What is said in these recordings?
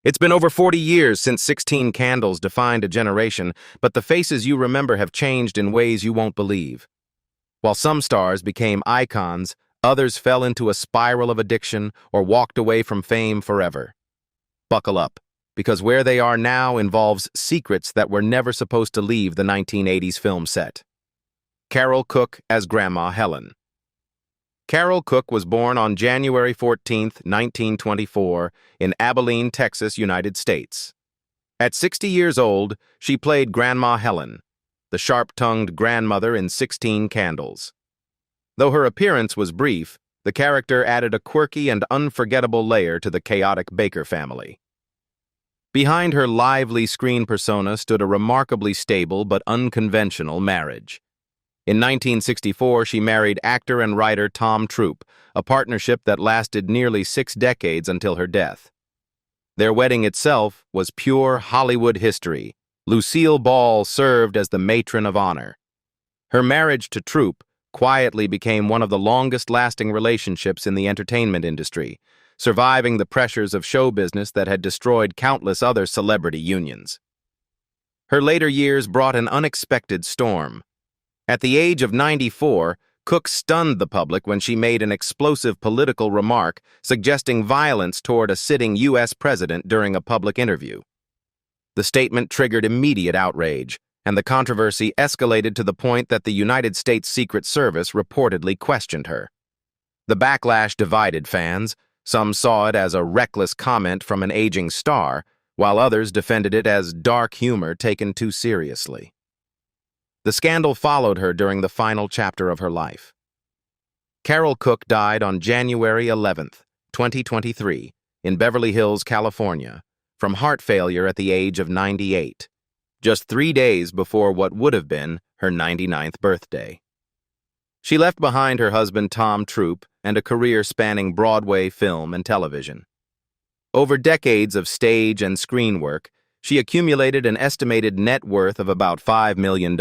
It's been over 40 years since 16 Candles defined a generation, but the faces you remember have changed in ways you won't believe. While some stars became icons, others fell into a spiral of addiction or walked away from fame forever. Buckle up, because where they are now involves secrets that were never supposed to leave the 1980s film set. Carol Cook as Grandma Helen. Carol Cook was born on January 14, 1924, in Abilene, Texas, United States. At 60 years old, she played Grandma Helen, the sharp-tongued grandmother in 16 Candles. Though her appearance was brief, the character added a quirky and unforgettable layer to the chaotic Baker family. Behind her lively screen persona stood a remarkably stable but unconventional marriage. In 1964, she married actor and writer Tom Troop, a partnership that lasted nearly 6 decades until her death. Their wedding itself was pure Hollywood history. Lucille Ball served as the matron of honor. Her marriage to Troop quietly became one of the longest-lasting relationships in the entertainment industry, surviving the pressures of show business that had destroyed countless other celebrity unions. Her later years brought an unexpected storm. At the age of 94, Cook stunned the public when she made an explosive political remark suggesting violence toward a sitting U.S. president during a public interview. The statement triggered immediate outrage, and the controversy escalated to the point that the United States Secret Service reportedly questioned her. The backlash divided fans. Some saw it as a reckless comment from an aging star, while others defended it as dark humor taken too seriously. The scandal followed her during the final chapter of her life. Carol Cook died on January 11, 2023, in Beverly Hills, California, from heart failure at the age of 98, just 3 days before what would have been her 99th birthday. She left behind her husband Tom Troop and a career spanning Broadway, film, and television. Over decades of stage and screen work, she accumulated an estimated net worth of about $5 million.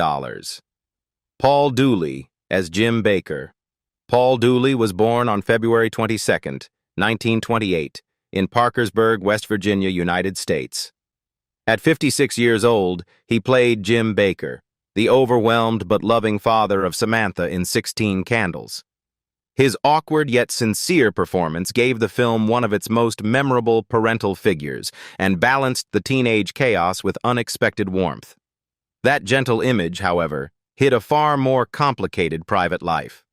Paul Dooley as Jim Baker. Paul Dooley was born on February 22, 1928, in Parkersburg, West Virginia, United States. At 56 years old, he played Jim Baker, the overwhelmed but loving father of Samantha in 16 Candles. His awkward yet sincere performance gave the film one of its most memorable parental figures and balanced the teenage chaos with unexpected warmth. That gentle image, however, hid a far more complicated private life.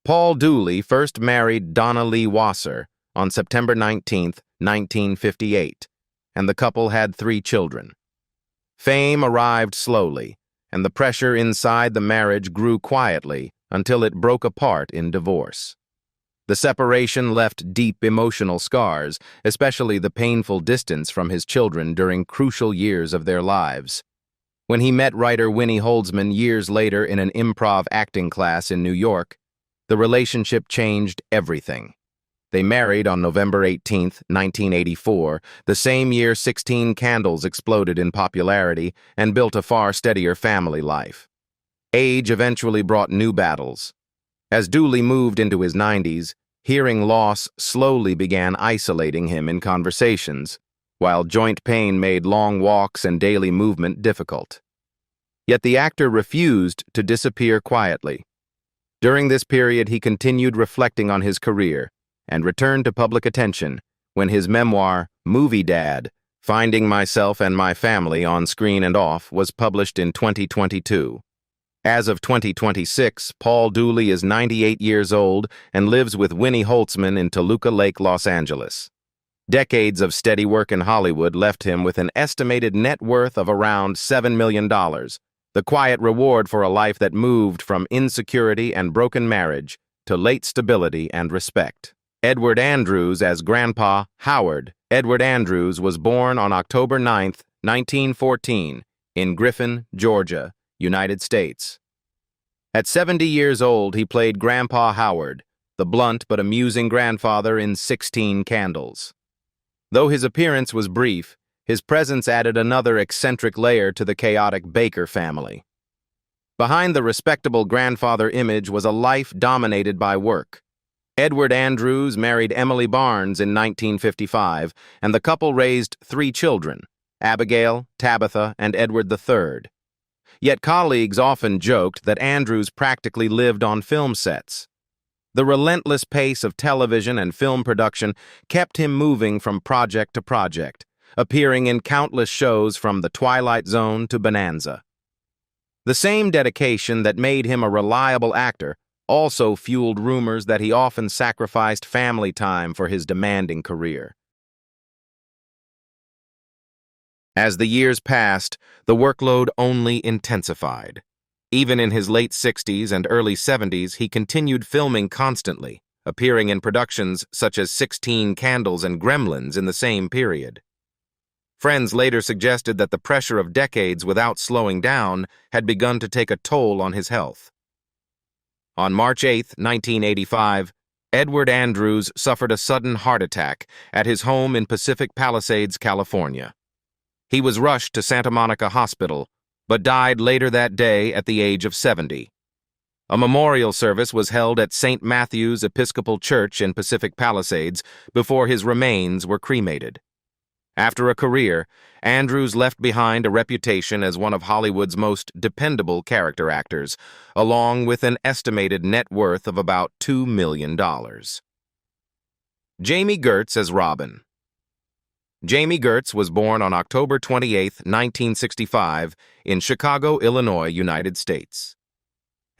Paul Dooley first married Donna Lee Wasser on September 19, 1958, and the couple had 3 children. Fame arrived slowly, and the pressure inside the marriage grew quietly until it broke apart in divorce. The separation left deep emotional scars, especially the painful distance from his children during crucial years of their lives. When he met writer Winnie Holzman years later in an improv acting class in New York, the relationship changed everything. They married on November 18, 1984, the same year 16 Candles exploded in popularity and built a far steadier family life. Age eventually brought new battles. As Dooley moved into his 90s, hearing loss slowly began isolating him in conversations, while joint pain made long walks and daily movement difficult. Yet the actor refused to disappear quietly. During this period, he continued reflecting on his career and returned to public attention when his memoir, Movie Dad: Finding Myself and My Family on Screen and Off, was published in 2022. As of 2026, Paul Dooley is 98 years old and lives with Winnie Holzman in Toluca Lake, Los Angeles. Decades of steady work in Hollywood left him with an estimated net worth of around $7 million, the quiet reward for a life that moved from insecurity and broken marriage to late stability and respect. Edward Andrews as Grandpa Howard. Edward Andrews was born on October 9, 1914, in Griffin, Georgia, United States. At 70 years old, he played Grandpa Howard, the blunt but amusing grandfather in 16 Candles. Though his appearance was brief, his presence added another eccentric layer to the chaotic Baker family. Behind the respectable grandfather image was a life dominated by work. Edward Andrews married Emily Barnes in 1955, and the couple raised 3 children, Abigail, Tabitha, and Edward III. Yet colleagues often joked that Andrews practically lived on film sets. The relentless pace of television and film production kept him moving from project to project, appearing in countless shows from The Twilight Zone to Bonanza. The same dedication that made him a reliable actor also fueled rumors that he often sacrificed family time for his demanding career. As the years passed, the workload only intensified. Even in his late 60s and early 70s, he continued filming constantly, appearing in productions such as 16 Candles and Gremlins in the same period. Friends later suggested that the pressure of decades without slowing down had begun to take a toll on his health. On March 8, 1985, Edward Andrews suffered a sudden heart attack at his home in Pacific Palisades, California. He was rushed to Santa Monica Hospital, but died later that day at the age of 70. A memorial service was held at St. Matthew's Episcopal Church in Pacific Palisades before his remains were cremated. After a career, Andrews left behind a reputation as one of Hollywood's most dependable character actors, along with an estimated net worth of about $2 million. Jami Gertz as Robin. Jami Gertz was born on October 28, 1965, in Chicago, Illinois, United States.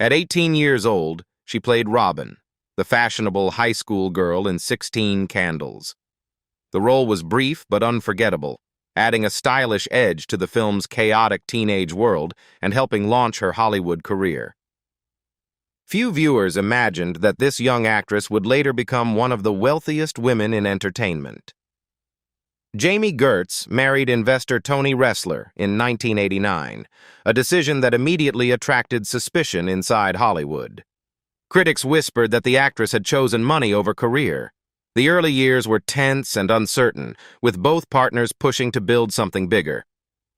At 18 years old, she played Robin, the fashionable high school girl in 16 Candles. The role was brief but unforgettable, adding a stylish edge to the film's chaotic teenage world and helping launch her Hollywood career. Few viewers imagined that this young actress would later become one of the wealthiest women in entertainment. Jami Gertz married investor Tony Ressler in 1989, a decision that immediately attracted suspicion inside Hollywood. Critics whispered that the actress had chosen money over career. The early years were tense and uncertain, with both partners pushing to build something bigger.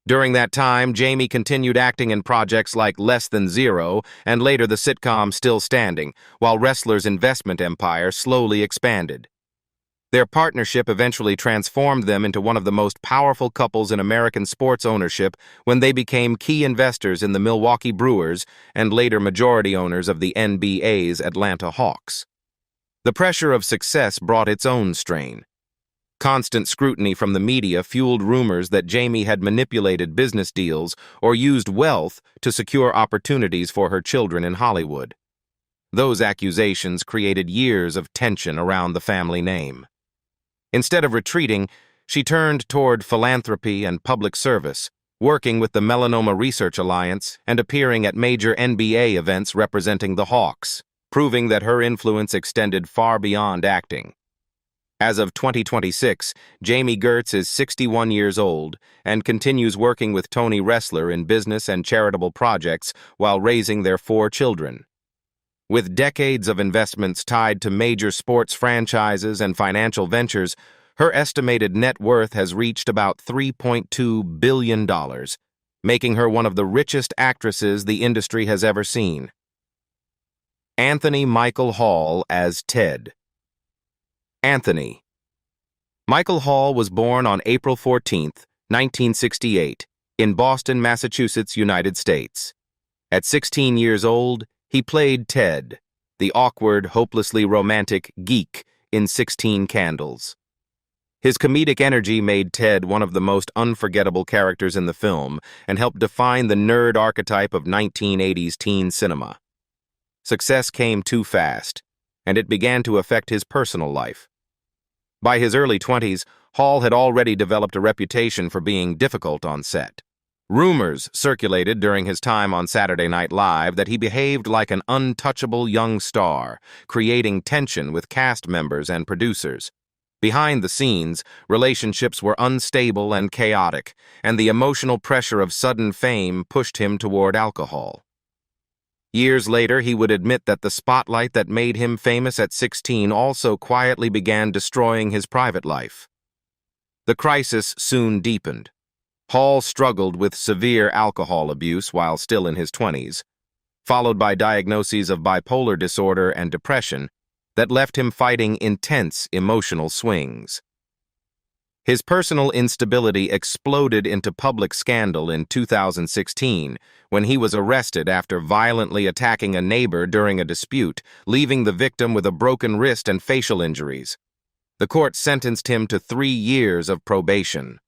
During that time, Jami continued acting in projects like Less Than Zero and later the sitcom Still Standing, while Ressler's investment empire slowly expanded. Their partnership eventually transformed them into one of the most powerful couples in American sports ownership when they became key investors in the Milwaukee Brewers and later majority owners of the NBA's Atlanta Hawks. The pressure of success brought its own strain. Constant scrutiny from the media fueled rumors that Jami had manipulated business deals or used wealth to secure opportunities for her children in Hollywood. Those accusations created years of tension around the family name. Instead of retreating, she turned toward philanthropy and public service, working with the Melanoma Research Alliance and appearing at major NBA events representing the Hawks, proving that her influence extended far beyond acting. As of 2026, Jami Gertz is 61 years old and continues working with Tony Ressler in business and charitable projects while raising their 4 children. With decades of investments tied to major sports franchises and financial ventures, her estimated net worth has reached about $3.2 billion, making her one of the richest actresses the industry has ever seen. Anthony Michael Hall as Ted. Anthony. Michael Hall was born on April 14, 1968, in Boston, Massachusetts, United States. At 16 years old, he played Ted, the awkward, hopelessly romantic geek in 16 Candles. His comedic energy made Ted one of the most unforgettable characters in the film and helped define the nerd archetype of 1980s teen cinema. Success came too fast, and it began to affect his personal life. By his early 20s, Hall had already developed a reputation for being difficult on set. Rumors circulated during his time on Saturday Night Live that he behaved like an untouchable young star, creating tension with cast members and producers. Behind the scenes, relationships were unstable and chaotic, and the emotional pressure of sudden fame pushed him toward alcohol. Years later, he would admit that the spotlight that made him famous at 16 also quietly began destroying his private life. The crisis soon deepened. Hall struggled with severe alcohol abuse while still in his 20s. Followed by diagnoses of bipolar disorder and depression, that left him fighting intense emotional swings. His personal instability exploded into public scandal in 2016 when he was arrested after violently attacking a neighbor during a dispute, leaving the victim with a broken wrist and facial injuries. The court sentenced him to 3 years of probation.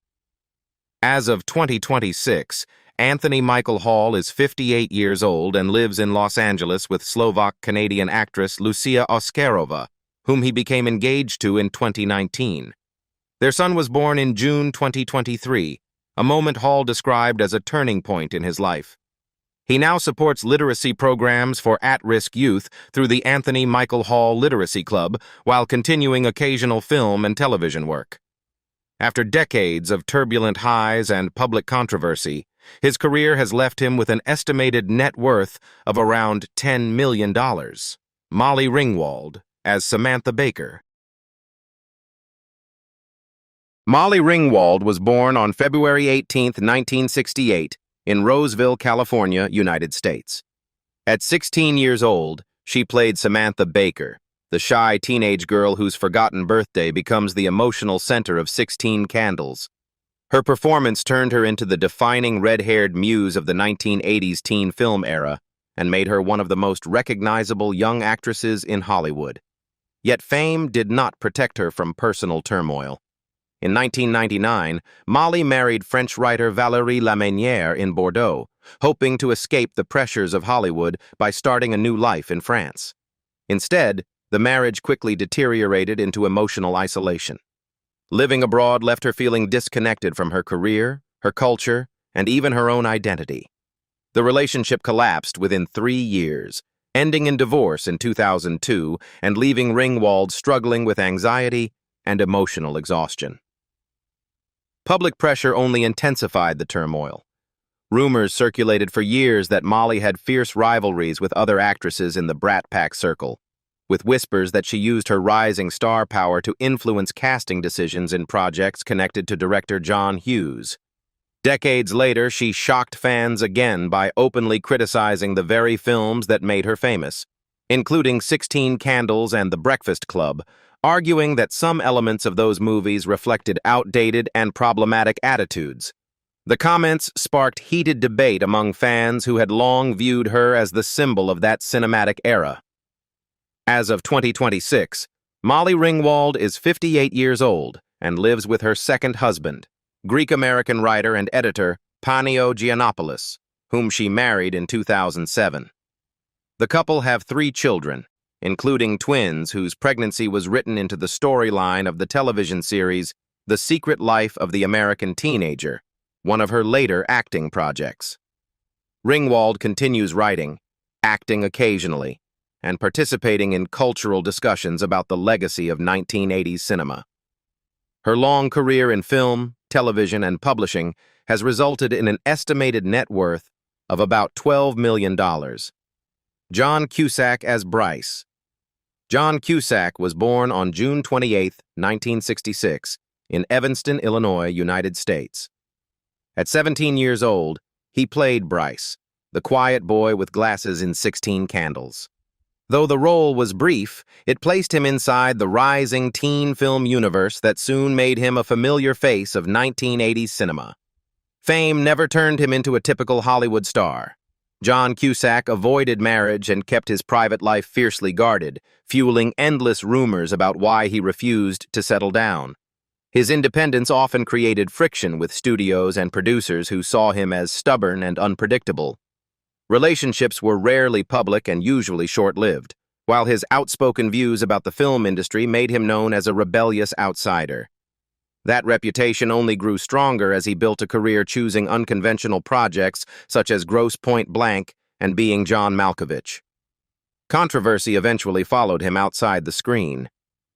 As of 2026, Anthony Michael Hall is 58 years old and lives in Los Angeles with Slovak-Canadian actress Lucia Oscarova, whom he became engaged to in 2019. Their son was born in June 2023, a moment Hall described as a turning point in his life. He now supports literacy programs for at-risk youth through the Anthony Michael Hall Literacy Club while continuing occasional film and television work. After decades of turbulent highs and public controversy, his career has left him with an estimated net worth of around $10 million. Molly Ringwald as Samantha Baker. Molly Ringwald was born on February 18, 1968, in Roseville, California, United States. At 16 years old, she played Samantha Baker, the shy teenage girl whose forgotten birthday becomes the emotional center of 16 Candles. Her performance turned her into the defining red-haired muse of the 1980s teen film era and made her one of the most recognizable young actresses in Hollywood. Yet fame did not protect her from personal turmoil. In 1999, Molly married French writer Valérie Lameunière in Bordeaux, hoping to escape the pressures of Hollywood by starting a new life in France. Instead, the marriage quickly deteriorated into emotional isolation. Living abroad left her feeling disconnected from her career, her culture, and even her own identity. The relationship collapsed within 3 years, ending in divorce in 2002 and leaving Ringwald struggling with anxiety and emotional exhaustion. Public pressure only intensified the turmoil. Rumors circulated for years that Molly had fierce rivalries with other actresses in the Brat Pack circle, with whispers that she used her rising star power to influence casting decisions in projects connected to director John Hughes. Decades later, she shocked fans again by openly criticizing the very films that made her famous, including 16 Candles and The Breakfast Club, arguing that some elements of those movies reflected outdated and problematic attitudes. The comments sparked heated debate among fans who had long viewed her as the symbol of that cinematic era. As of 2026, Molly Ringwald is 58 years old and lives with her second husband, Greek-American writer and editor Panio Giannopoulos, whom she married in 2007. The couple have 3 children, including twins whose pregnancy was written into the storyline of the television series The Secret Life of the American Teenager, one of her later acting projects. Ringwald continues writing, acting occasionally, and participating in cultural discussions about the legacy of 1980s cinema. Her long career in film, television, and publishing has resulted in an estimated net worth of about $12 million. Joan Cusack as Bryce. Joan Cusack was born on June 28, 1966, in Evanston, Illinois, United States. At 17 years old, he played Bryce, the quiet boy with glasses in 16 Candles. Though the role was brief, it placed him inside the rising teen film universe that soon made him a familiar face of 1980s cinema. Fame never turned him into a typical Hollywood star. Joan Cusack avoided marriage and kept his private life fiercely guarded, fueling endless rumors about why he refused to settle down. His independence often created friction with studios and producers who saw him as stubborn and unpredictable. Relationships were rarely public and usually short-lived, while his outspoken views about the film industry made him known as a rebellious outsider. That reputation only grew stronger as he built a career choosing unconventional projects such as Grosse Pointe Blank and Being John Malkovich. Controversy eventually followed him outside the screen.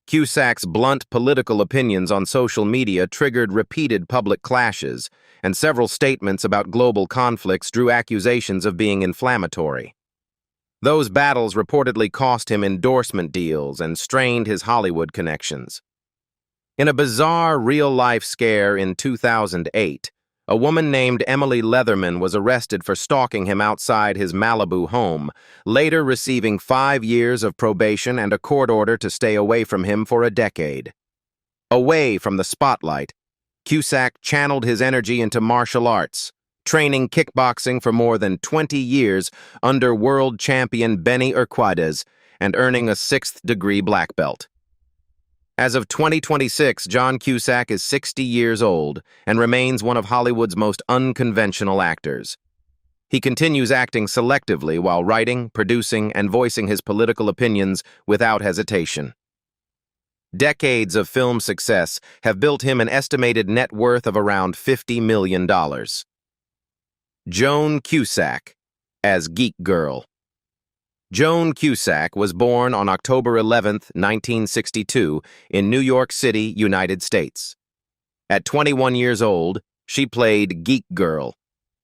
Cusack's blunt political opinions on social media triggered repeated public clashes, and several statements about global conflicts drew accusations of being inflammatory. Those battles reportedly cost him endorsement deals and strained his Hollywood connections. In a bizarre real-life scare in 2008, A woman named Emily Leatherman was arrested for stalking him outside his Malibu home, later receiving 5 years of probation and a court order to stay away from him for a decade. Away from the spotlight, Cusack channeled his energy into martial arts, training kickboxing for more than 20 years under world champion Benny Urquidez and earning a 6th-degree black belt. As of 2026, Joan Cusack is 60 years old and remains one of Hollywood's most unconventional actors. He continues acting selectively while writing, producing, and voicing his political opinions without hesitation. Decades of film success have built him an estimated net worth of around $50 million. Joan Cusack as Geek Girl. Joan Cusack was born on October 11, 1962, in New York City, United States. At 21 years old, she played Geek Girl,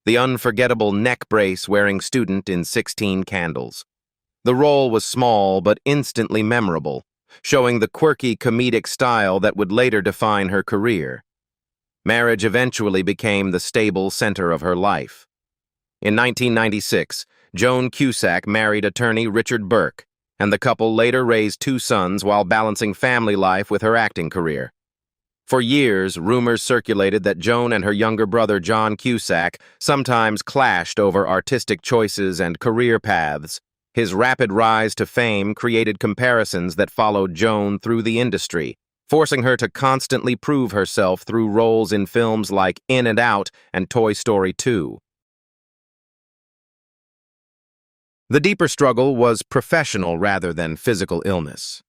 the unforgettable neck-brace-wearing student in 16 Candles. The role was small but instantly memorable, showing the quirky comedic style that would later define her career. Marriage eventually became the stable center of her life. In 1996, Joan Cusack married attorney Richard Burke, and the couple later raised 2 sons while balancing family life with her acting career. For years, rumors circulated that Joan and her younger brother John Cusack sometimes clashed over artistic choices and career paths. His rapid rise to fame created comparisons that followed Joan through the industry, forcing her to constantly prove herself through roles in films like In and Out and Toy Story 2. The deeper struggle was professional rather than physical illness.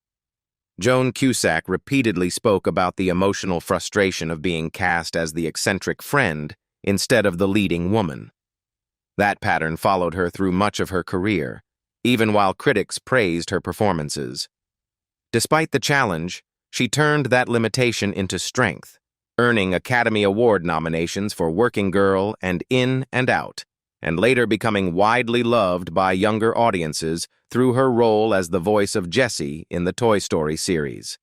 Joan Cusack repeatedly spoke about the emotional frustration of being cast as the eccentric friend instead of the leading woman. That pattern followed her through much of her career, even while critics praised her performances. Despite the challenge, she turned that limitation into strength, earning Academy Award nominations for Working Girl and In and Out, and later becoming widely loved by younger audiences through her role as the voice of Jessie in the Toy Story series.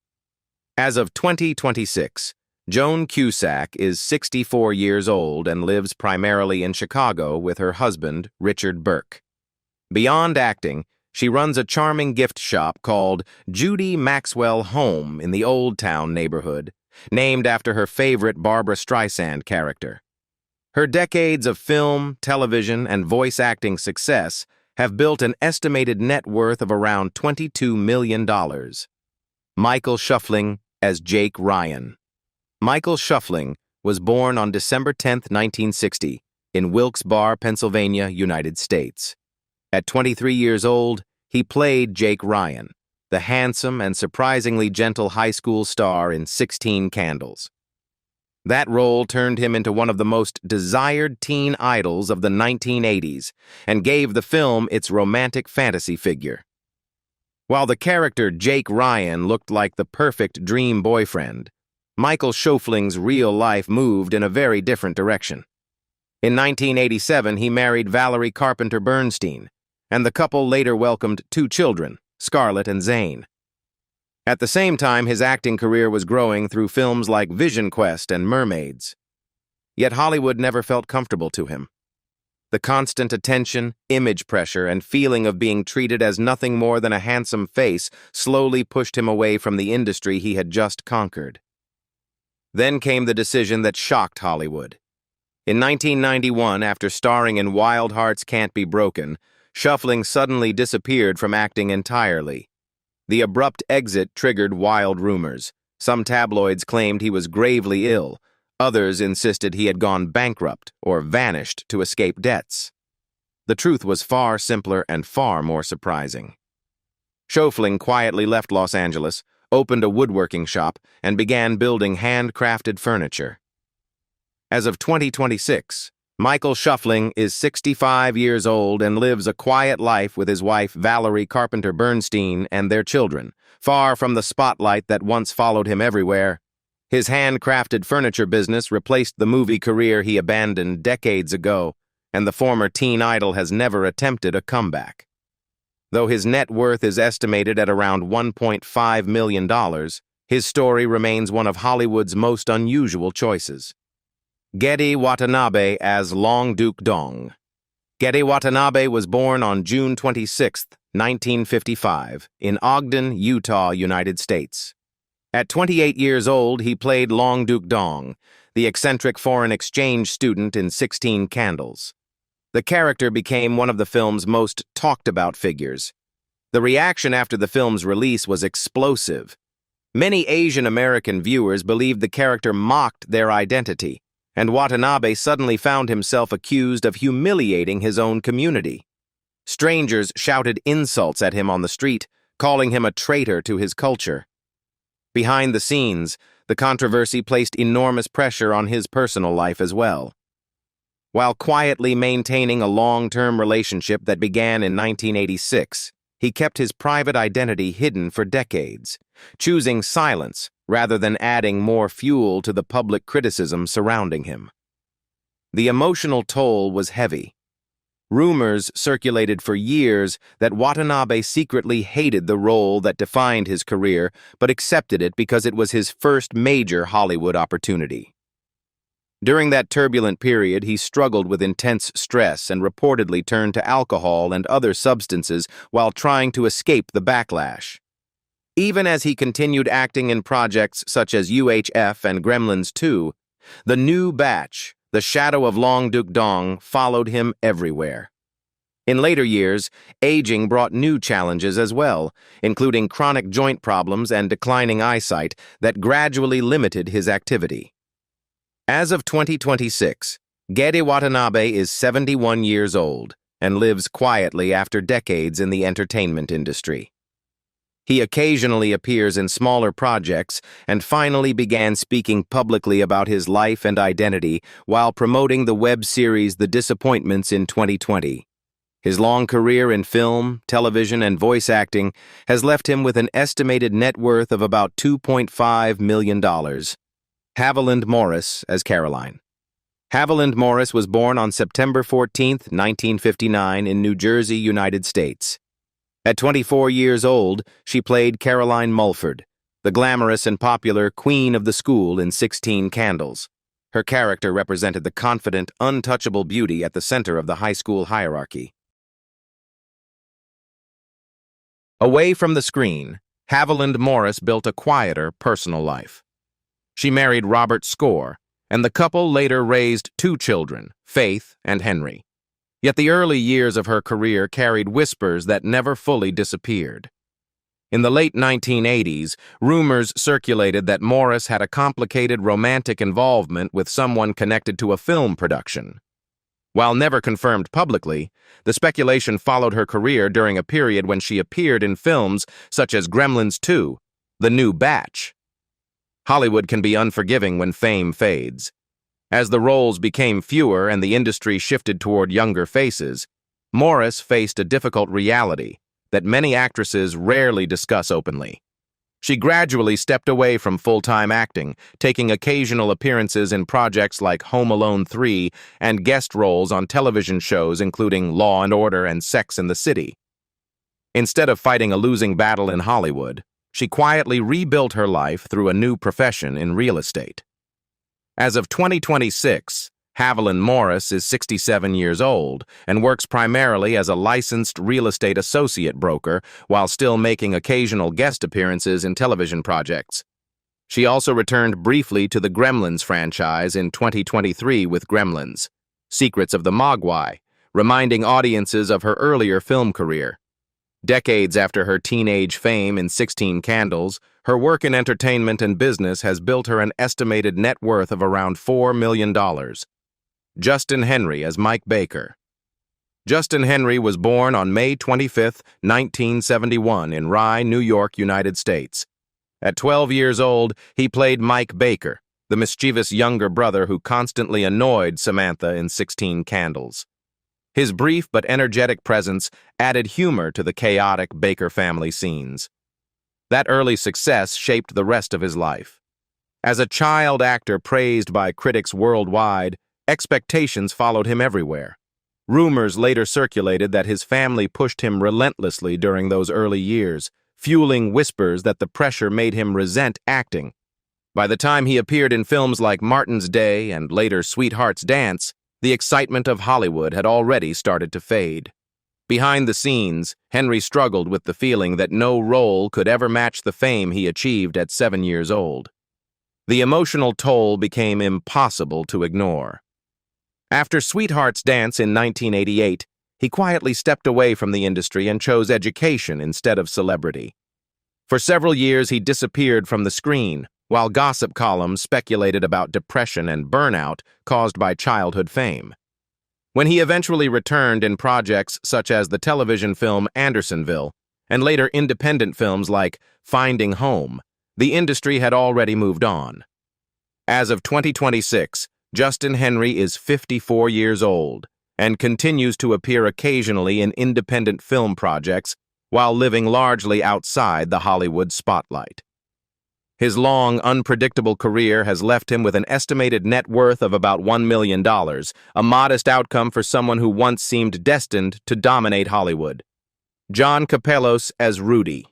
As of 2026, Joan Cusack is 64 years old and lives primarily in Chicago with her husband, Richard Burke. Beyond acting, she runs a charming gift shop called Judy Maxwell Home in the Old Town neighborhood, named after her favorite Barbra Streisand character. Her decades of film, television, and voice acting success have built an estimated net worth of around $22 million. Michael Schoeffling as Jake Ryan. Michael Schoeffling was born on December 10, 1960, in Wilkes-Barre, Pennsylvania, United States. At 23 years old, he played Jake Ryan, the handsome and surprisingly gentle high school star in 16 Candles. That role turned him into one of the most desired teen idols of the 1980s and gave the film its romantic fantasy figure. While the character Jake Ryan looked like the perfect dream boyfriend, Michael Schoeffling's real life moved in a very different direction. In 1987, he married Valerie Carpenter Bernstein, and the couple later welcomed 2 children, Scarlett and Zane. At the same time, his acting career was growing through films like Vision Quest and Mermaids. Yet Hollywood never felt comfortable to him. The constant attention, image pressure, and feeling of being treated as nothing more than a handsome face slowly pushed him away from the industry he had just conquered. Then came the decision that shocked Hollywood. In 1991, after starring in Wild Hearts Can't Be Broken, Schoeffling suddenly disappeared from acting entirely. The abrupt exit triggered wild rumors. Some tabloids claimed he was gravely ill. Others insisted he had gone bankrupt or vanished to escape debts. The truth was far simpler and far more surprising. Schoeffling quietly left Los Angeles, opened a woodworking shop, and began building handcrafted furniture. As of 2026, Michael Schoeffling is 65 years old and lives a quiet life with his wife Valerie Carpenter Bernstein and their children, far from the spotlight that once followed him everywhere. His handcrafted furniture business replaced the movie career he abandoned decades ago, and the former teen idol has never attempted a comeback. Though his net worth is estimated at around $1.5 million, his story remains one of Hollywood's most unusual choices. Gedde Watanabe as Long Duke Dong. Gedde Watanabe was born on June 26, 1955, in Ogden, Utah, United States. At 28 years old, he played Long Duke Dong, the eccentric foreign exchange student in 16 Candles. The character became one of the film's most talked-about figures. The reaction after the film's release was explosive. Many Asian American viewers believed the character mocked their identity, and Watanabe suddenly found himself accused of humiliating his own community. Strangers shouted insults at him on the street, calling him a traitor to his culture. Behind the scenes, the controversy placed enormous pressure on his personal life as well. While quietly maintaining a long-term relationship that began in 1986, he kept his private identity hidden for decades, choosing silence rather than adding more fuel to the public criticism surrounding him. The emotional toll was heavy. Rumors circulated for years that Watanabe secretly hated the role that defined his career, but accepted it because it was his first major Hollywood opportunity. During that turbulent period, he struggled with intense stress and reportedly turned to alcohol and other substances while trying to escape the backlash. Even as he continued acting in projects such as UHF and Gremlins 2, the new batch, the shadow of Long Duke Dong, followed him everywhere. In later years, aging brought new challenges as well, including chronic joint problems and declining eyesight that gradually limited his activity. As of 2026, Gedde Watanabe is 71 years old and lives quietly after decades in the entertainment industry. He occasionally appears in smaller projects and finally began speaking publicly about his life and identity while promoting the web series The Disappointments in 2020. His long career in film, television, and voice acting has left him with an estimated net worth of about $2.5 million. Haviland Morris as Caroline. Haviland Morris was born on September 14, 1959, in New Jersey, United States. At 24 years old, she played Caroline Mulford, the glamorous and popular queen of the school in 16 Candles. Her character represented the confident, untouchable beauty at the center of the high school hierarchy. Away from the screen, Haviland Morris built a quieter personal life. She married Robert Score, and the couple later raised 2 children, Faith and Henry. Yet the early years of her career carried whispers that never fully disappeared. In the late 1980s, rumors circulated that Morris had a complicated romantic involvement with someone connected to a film production. While never confirmed publicly, the speculation followed her career during a period when she appeared in films such as Gremlins 2, The New Batch. Hollywood can be unforgiving when fame fades. As the roles became fewer and the industry shifted toward younger faces, Morris faced a difficult reality that many actresses rarely discuss openly. She gradually stepped away from full-time acting, taking occasional appearances in projects like Home Alone 3 and guest roles on television shows including Law and Order and Sex and the City. Instead of fighting a losing battle in Hollywood, she quietly rebuilt her life through a new profession in real estate. As of 2026, Haviland Morris is 67 years old and works primarily as a licensed real estate associate broker while still making occasional guest appearances in television projects. She also returned briefly to the Gremlins franchise in 2023 with Gremlins, Secrets of the Mogwai, reminding audiences of her earlier film career. Decades after her teenage fame in 16 Candles, her work in entertainment and business has built her an estimated net worth of around $4 million. Justin Henry as Mike Baker. Justin Henry was born on May 25, 1971 in Rye, New York, United States. At 12 years old, he played Mike Baker, the mischievous younger brother who constantly annoyed Samantha in 16 Candles. His brief but energetic presence added humor to the chaotic Baker family scenes. That early success shaped the rest of his life. As a child actor praised by critics worldwide, expectations followed him everywhere. Rumors later circulated that his family pushed him relentlessly during those early years, fueling whispers that the pressure made him resent acting. By the time he appeared in films like Martin's Day and later Sweetheart's Dance, the excitement of Hollywood had already started to fade. Behind the scenes, Henry struggled with the feeling that no role could ever match the fame he achieved at 7 years old. The emotional toll became impossible to ignore. After Sweetheart's Dance in 1988, he quietly stepped away from the industry and chose education instead of celebrity. For several years, he disappeared from the screen, while gossip columns speculated about depression and burnout caused by childhood fame. When he eventually returned in projects such as the television film Andersonville, and later independent films like Finding Home, the industry had already moved on. As of 2026, Justin Henry is 54 years old and continues to appear occasionally in independent film projects while living largely outside the Hollywood spotlight. His long, unpredictable career has left him with an estimated net worth of about $1 million, a modest outcome for someone who once seemed destined to dominate Hollywood. Joan Kapelos as Rudy.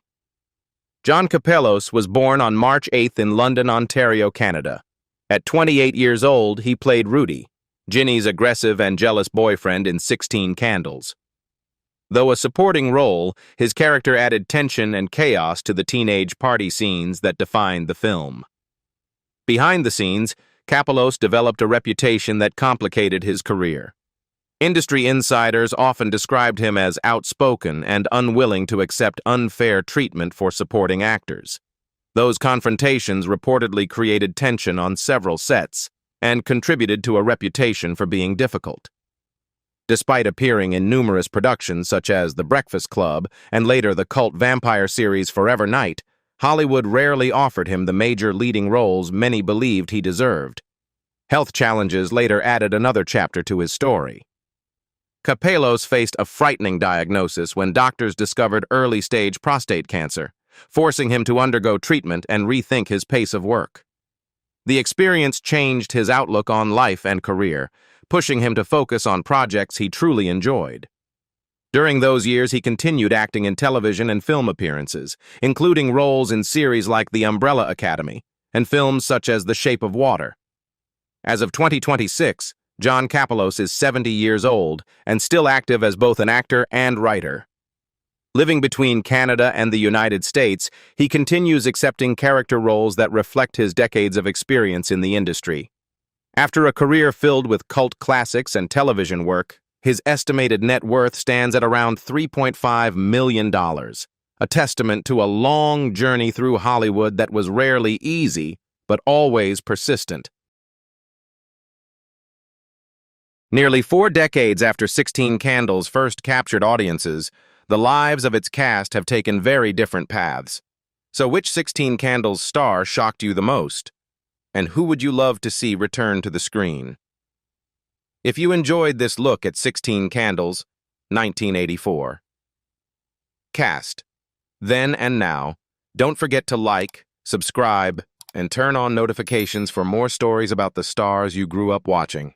Joan Kapelos was born on March 8th in London, Ontario, Canada. At 28 years old, he played Rudy, Ginny's aggressive and jealous boyfriend in 16 Candles. Though a supporting role, his character added tension and chaos to the teenage party scenes that defined the film. Behind the scenes, Kapelos developed a reputation that complicated his career. Industry insiders often described him as outspoken and unwilling to accept unfair treatment for supporting actors. Those confrontations reportedly created tension on several sets and contributed to a reputation for being difficult. Despite appearing in numerous productions such as The Breakfast Club and later the cult vampire series Forever Knight, Hollywood rarely offered him the major leading roles many believed he deserved. Health challenges later added another chapter to his story. Kapelos faced a frightening diagnosis when doctors discovered early-stage prostate cancer, forcing him to undergo treatment and rethink his pace of work. The experience changed his outlook on life and career, pushing him to focus on projects he truly enjoyed. During those years, he continued acting in television and film appearances, including roles in series like The Umbrella Academy and films such as The Shape of Water. As of 2026, Joan Kapelos is 70 years old and still active as both an actor and writer. Living between Canada and the United States, he continues accepting character roles that reflect his decades of experience in the industry. After a career filled with cult classics and television work, his estimated net worth stands at around $3.5 million, a testament to a long journey through Hollywood that was rarely easy, but always persistent. Nearly 4 decades after 16 Candles first captured audiences, the lives of its cast have taken very different paths. So which 16 Candles star shocked you the most? And who would you love to see return to the screen? If you enjoyed this look at 16 Candles, 1984. Cast. Then and now, don't forget to like, subscribe, and turn on notifications for more stories about the stars you grew up watching.